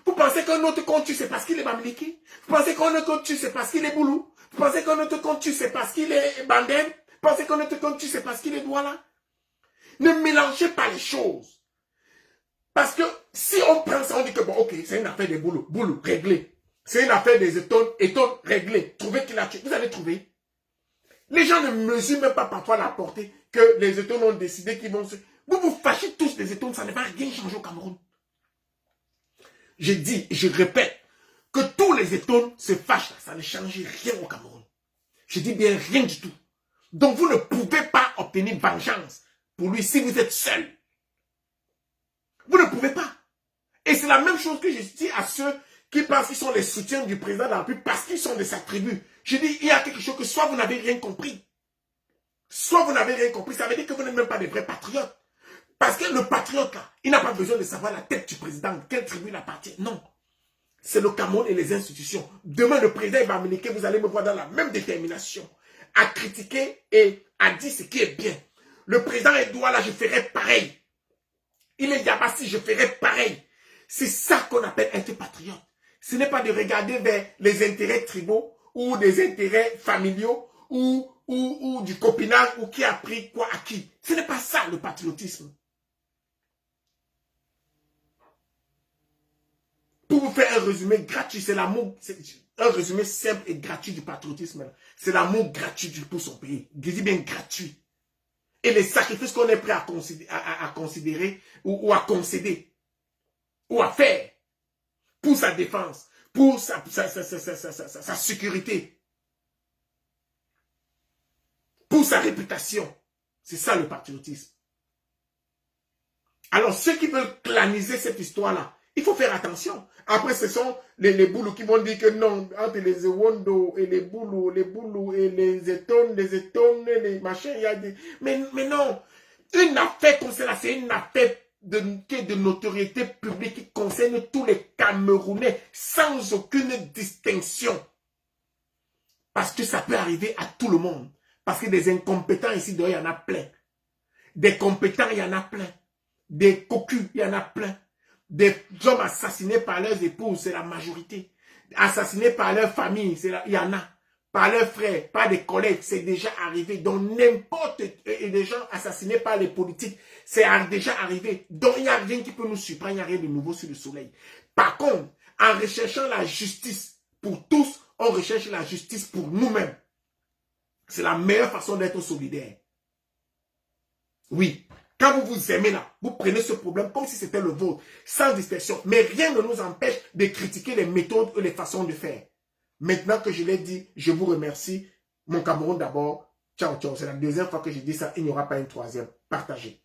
Vous pensez qu'un autre qu'on tue, c'est parce qu'il est mamliqué? Vous pensez qu'un autre qu'on tue, c'est parce qu'il est boulou? Vous pensez qu'un autre qu'on tue, c'est parce qu'il est bandem? Vous pensez qu'un autre qu'on tue, c'est parce qu'il est douala? Ne mélangez pas les choses. Parce que si on prend ça, on dit que bon, ok, c'est une affaire de boulot, réglé. C'est une affaire des étonnes, réglé. Trouvez qu'il a tué. Vous allez trouver. Les gens ne mesurent même pas parfois la portée que les étonnes ont décidé qu'ils vont se... Vous vous fâchez tous des étonnes, ça ne va rien changer au Cameroun. Je dis, je répète, que tous les étonnes se fâchent, ça ne change rien au Cameroun. Je dis bien rien du tout. Donc vous ne pouvez pas obtenir vengeance pour lui si vous êtes seul. Vous ne pouvez pas. Et c'est la même chose que je dis à ceux qui pensent qu'ils sont les soutiens du président de la République parce qu'ils sont de sa tribu. Je dis, il y a quelque chose que soit vous n'avez rien compris. Soit vous n'avez rien compris, ça veut dire que vous n'êtes même pas des vrais patriotes. Parce que le patriote, là, il n'a pas besoin de savoir la tête du président, de quelle tribu il appartient. Non. C'est le Cameroun et les institutions. Demain, le président va m'indiquer, vous allez me voir dans la même détermination. À critiquer et à dire ce qui est bien. Le président Edouard, là, je ferai pareil. Il est Yabassi, je ferai pareil. C'est ça qu'on appelle être patriote. Ce n'est pas de regarder vers les intérêts tribaux ou des intérêts familiaux ou du copinage ou qui a pris quoi à qui. Ce n'est pas ça le patriotisme. Pour vous faire un résumé gratuit, c'est l'amour, un résumé simple et gratuit du patriotisme. C'est l'amour gratuit pour son pays. Je dis bien gratuit. Et les sacrifices qu'on est prêt à considérer ou à concéder ou à faire pour sa défense, pour sa sécurité, pour sa réputation. C'est ça le patriotisme. Alors ceux qui veulent claniser cette histoire-là, il faut faire attention. Après, ce sont les boulous qui vont dire que non, entre les Ewondo et les boulous et les étones, les machins, il y a des... Mais non, une affaire comme celle-là, c'est une affaire de notoriété publique qui concerne tous les Camerounais sans aucune distinction. Parce que ça peut arriver à tout le monde. Parce que des incompétents ici, il y en a plein. Des compétents, il y en a plein. Des cocus, il y en a plein. Des hommes assassinés par leurs épouses, c'est la majorité. Assassinés par leur famille, il y en a. Par leurs frères, par des collègues, c'est déjà arrivé. Donc n'importe, et des gens assassinés par les politiques, c'est déjà arrivé. Donc il n'y a rien qui peut nous surprendre, il n'y a rien de nouveau sur le soleil. Par contre, en recherchant la justice pour tous, on recherche la justice pour nous-mêmes. C'est la meilleure façon d'être solidaire. Oui. Quand vous vous aimez là, vous prenez ce problème comme si c'était le vôtre, sans distinction. Mais rien ne nous empêche de critiquer les méthodes et les façons de faire. Maintenant que je l'ai dit, je vous remercie. Mon Cameroun d'abord. Ciao, ciao. C'est la deuxième fois que je dis ça. Il n'y aura pas une troisième. Partagez.